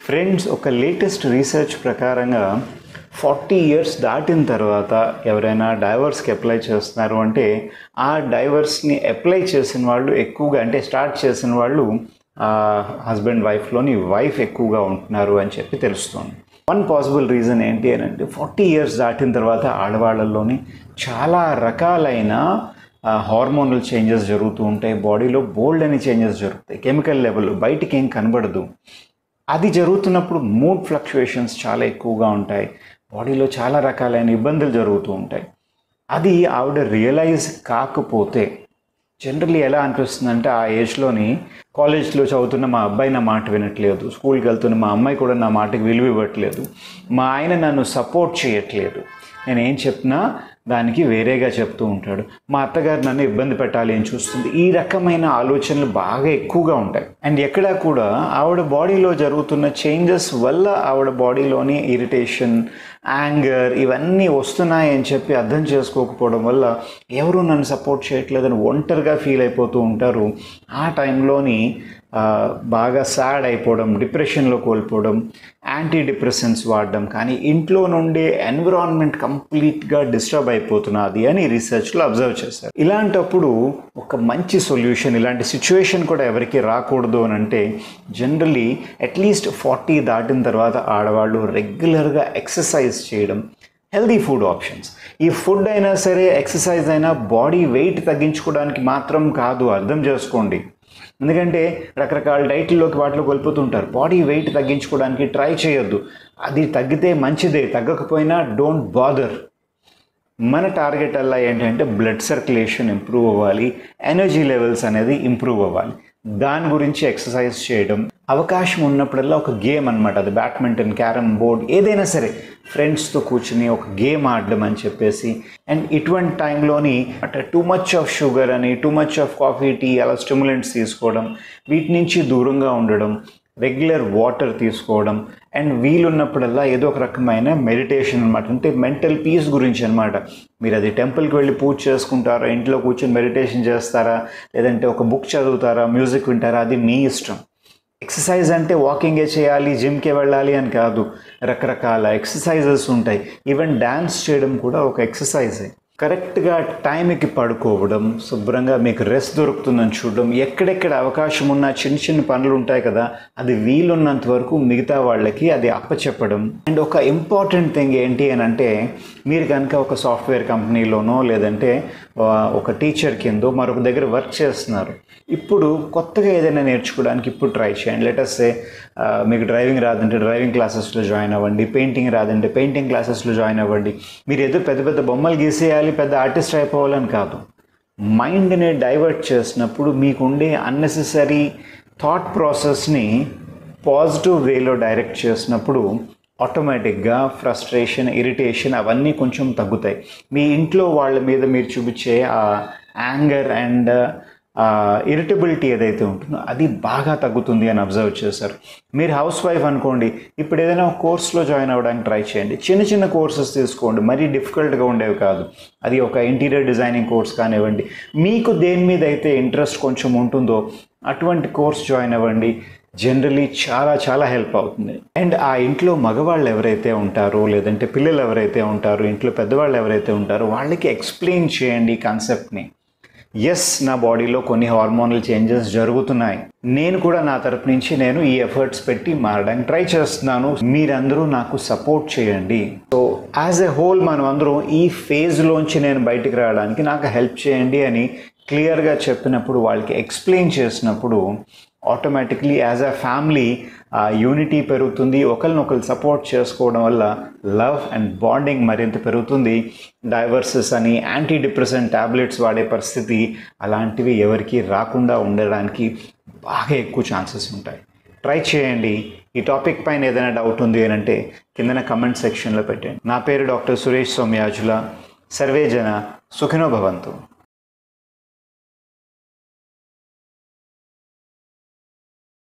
Friends, ఒక latest research ప్రకారంగా 40 years దాటిన తర్వాత ఎవరైనా డైవర్స్కి అప్లై చేస్తున్నారు అంటే ఆ డైవర్స్ని అప్లై చేసిన వాళ్ళు ఎక్కువగా, అంటే స్టార్ట్ చేసిన వాళ్ళు హస్బెండ్ వైఫ్లోని వైఫ్ ఎక్కువగా ఉంటున్నారు అని చెప్పి తెలుస్తుంది. వన్ పాసిబుల్ రీజన్ ఏంటి అని అంటే 40 ఇయర్స్ దాటిన తర్వాత ఆడవాళ్ళలోని చాలా రకాలైన హార్మోనల్ చేంజెస్ జరుగుతూ ఉంటాయి. బాడీలో బోల్డ్ అని చేంజెస్ జరుగుతాయి. కెమికల్ లెవెల్ బయటికి ఏం కనబడదు. అది జరుగుతున్నప్పుడు మూడ్ ఫ్లక్చుయేషన్స్ చాలా ఎక్కువగా ఉంటాయి. బాడీలో చాలా రకాలైన ఇబ్బందులు జరుగుతూ ఉంటాయి. అది ఆవిడ రియలైజ్ కాకపోతే జనరల్లీ ఎలా అనిపిస్తుందంటే, ఆ ఏజ్లోని కాలేజ్లో చదువుతున్న మా అబ్బాయి నా మాట వినట్లేదు, స్కూల్కి వెళ్తున్న మా అమ్మాయి కూడా నా మాటకి విలువ ఇవ్వట్లేదు, మా ఆయన నన్ను సపోర్ట్ చేయట్లేదు, నేను ఏం చెప్పినా దానికి వేరేగా చెప్తూ ఉంటాడు, మా అత్తగారు నన్ను ఇబ్బంది పెట్టాలి అని చూస్తుంది. ఈ రకమైన ఆలోచనలు బాగా ఎక్కువగా ఉంటాయి. అండ్ ఎక్కడా కూడా ఆవిడ బాడీలో జరుగుతున్న చేంజెస్ వల్ల ఆవిడ బాడీలోని ఇరిటేషన్, యాంగర్ ఇవన్నీ వస్తున్నాయి అని చెప్పి అర్థం చేసుకోకపోవడం వల్ల ఎవరు నన్ను సపోర్ట్ చేయట్లేదని ఒంటరిగా ఫీల్ అయిపోతూ ఉంటారు. ఆ టైంలోని బాగా సాడ్ అయిపోవడం, డిప్రెషన్లో కోల్పోవడం, యాంటీ డిప్రెసెంట్స్ వాడడం, కానీ ఇంట్లో నుండి ఎన్విరాన్మెంట్ కంప్లీట్గా డిస్టర్బ్ అయిపోతున్నది అని రీసెర్చ్లో అబ్జర్వ్ చేశారు. ఇలాంటప్పుడు ఒక మంచి సొల్యూషన్, ఇలాంటి సిచ్యువేషన్ కూడా ఎవరికి రాకూడదు అని అంటే జనరల్లీ అట్లీస్ట్ 40 దాటిన తర్వాత ఆడవాళ్ళు రెగ్యులర్గా ఎక్సర్సైజ్ చేయడం, హెల్దీ ఫుడ్ ఆప్షన్స్. ఈ ఫుడ్ అయినా సరే, ఎక్సర్సైజ్ అయినా బాడీ వెయిట్ తగ్గించుకోవడానికి మాత్రం కాదు, అర్థం చేసుకోండి. ఎందుకంటే రకరకాల డైట్లోకి వాటిలోకి వెళ్ళిపోతుంటారు. బాడీ వెయిట్ తగ్గించుకోవడానికి ట్రై చేయొద్దు. అది తగ్గితే మంచిదే, తగ్గకపోయినా డోంట్ బాదర్. మన టార్గెట్ అలా ఏంటంటే బ్లడ్ సర్క్యులేషన్ ఇంప్రూవ్ అవ్వాలి, ఎనర్జీ లెవెల్స్ అనేది ఇంప్రూవ్ అవ్వాలి. దాని గురించి ఎక్సర్సైజ్ చేయడం, అవకాశం ఉన్నప్పుడల్లా ఒక గేమ్ అనమాట, అది బ్యాడ్మింటన్, క్యారమ్ బోర్డ్, ఏదైనా సరే ఫ్రెండ్స్తో కూర్చుని ఒక గేమ్ ఆడడం అని చెప్పేసి. అండ్ ఇటువంటి టైంలోని అంటే టూ మచ్ ఆఫ్ షుగర్ అని, too much of coffee, tea అలా స్టిమ్యులెంట్స్ తీసుకోవడం, వీటి నుంచి దూరంగా ఉండడం, రెగ్యులర్ వాటర్ తీసుకోవడం, అండ్ వీలున్నప్పుడల్లా ఏదో ఒక రకమైన మెడిటేషన్ అనమాట, అంటే మెంటల్ పీస్ గురించి అనమాట. మీరు అది టెంపుల్కి వెళ్ళి పూజ చేసుకుంటారా, ఇంట్లో కూర్చొని మెడిటేషన్ చేస్తారా, లేదంటే ఒక బుక్ చదువుతారా, మ్యూజిక్ వింటారా, అది మీ ఇష్టం. ఎక్సర్సైజ్ అంటే వాకింగే చేయాలి, జిమ్కే వెళ్ళాలి అని కాదు. రకరకాల ఎక్సర్సైజెస్ ఉంటాయి. ఈవెన్ డ్యాన్స్ చేయడం కూడా ఒక ఎక్సర్సైజే. కరెక్ట్గా టైంకి పడుకోవడం, శుభ్రంగా మీకు రెస్ట్ దొరుకుతుందని చూడడం, ఎక్కడెక్కడ అవకాశం ఉన్న చిన్న చిన్న పనులు ఉంటాయి కదా, అది వీలున్నంత వరకు మిగతా వాళ్ళకి అది అప్పచెప్పడం. అండ్ ఒక ఇంపార్టెంట్ థింగ్ ఏంటి అని అంటే, మీరు కనుక ఒక సాఫ్ట్వేర్ కంపెనీలోనో లేదంటే ఒక టీచర్ కిందో మరొక దగ్గర వర్క్ చేస్తున్నారు, ఇప్పుడు కొత్తగా ఏదైనా నేర్చుకోవడానికి ఇప్పుడు ట్రై చేయండి. లెటర్సే మీకు డ్రైవింగ్ రాదంటే డ్రైవింగ్ క్లాసెస్లో జాయిన్ అవ్వండి, పెయింటింగ్ రాదంటే పెయింటింగ్ క్లాసెస్లో జాయిన్ అవ్వండి. మీరు ఏదో పెద్ద పెద్ద బొమ్మలు గీసేయాలి, పెద్ద ఆర్టిస్ట్ అయిపోవాలని కాదు. మైండ్ని డైవర్ట్ చేసినప్పుడు మీకుండే అన్నెసెసరీ థాట్ ప్రాసెస్ని పాజిటివ్ వేలో డైరెక్ట్ చేసినప్పుడు ఆటోమేటిక్గా ఫ్రస్ట్రేషన్, ఇరిటేషన్ అవన్నీ కొంచెం తగ్గుతాయి. మీ ఇంట్లో వాళ్ళ మీద మీరు చూపించే ఆ యాంగర్ అండ్ ఇరిటబిలిటీ ఏదైతే ఉంటుందో అది బాగా తగ్గుతుంది అని అబ్జర్వ్ చేశారు. మీరు హౌస్ వైఫ్ అనుకోండి, ఇప్పుడు ఏదైనా ఒక కోర్స్లో జాయిన్ అవ్వడానికి ట్రై చేయండి. చిన్న చిన్న కోర్సెస్ తీసుకోండి, మరీ డిఫికల్ట్గా ఉండేవి కాదు. అది ఒక ఇంటీరియర్ డిజైనింగ్ కోర్స్ కానివ్వండి, మీకు దేని మీద అయితే ఇంట్రెస్ట్ కొంచెం ఉంటుందో అటువంటి కోర్స్ జాయిన్ అవ్వండి. జనరలీ చాలా చాలా హెల్ప్ అవుతుంది. అండ్ ఆ ఇంట్లో మగవాళ్ళు ఎవరైతే ఉంటారో లేదంటే పిల్లలు ఎవరైతే ఉంటారో, ఇంట్లో పెద్దవాళ్ళు ఎవరైతే ఉంటారో వాళ్ళకి ఎక్స్ప్లెయిన్ చేయండి కాన్సెప్ట్ని. ఎస్, నా బాడీలో కొన్ని హార్మోనల్ చేంజెస్ జరుగుతున్నాయి, నేను కూడా నా తరపు నుంచి నేను ఈ ఎఫర్ట్స్ పెట్టి మారడానికి ట్రై చేస్తున్నాను, మీరందరూ నాకు సపోర్ట్ చేయండి. సో యాజ్ ఎ హోల్ మనం అందరం ఈ ఫేజ్లోంచి నేను బయటికి రావడానికి నాకు హెల్ప్ చేయండి అని క్లియర్గా చెప్పినప్పుడు, వాళ్ళకి ఎక్స్ప్లెయిన్ చేసినప్పుడు automatically as a family unity పెరుగుతుంది. ఒకరినొకరు సపోర్ట్ చేసుకోవడం వల్ల లవ్ అండ్ బాండింగ్ మరింత పెరుగుతుంది. డైవర్సెస్ అని, యాంటీ డిప్రెసెంట్ ట్యాబ్లెట్స్ వాడే పరిస్థితి అలాంటివి ఎవరికి రాకుండా ఉండడానికి బాగా ఎక్కువ ఛాన్సెస్ ఉంటాయి. ట్రై చేయండి. ఈ టాపిక్ పైన ఏదైనా డౌట్ ఉంది అని అంటే కిందన కమెంట్ సెక్షన్లో పెట్టండి. నా పేరు డాక్టర్ సురేష్ సోమయాజుల. సర్వే జన సుఖినో భవంతు.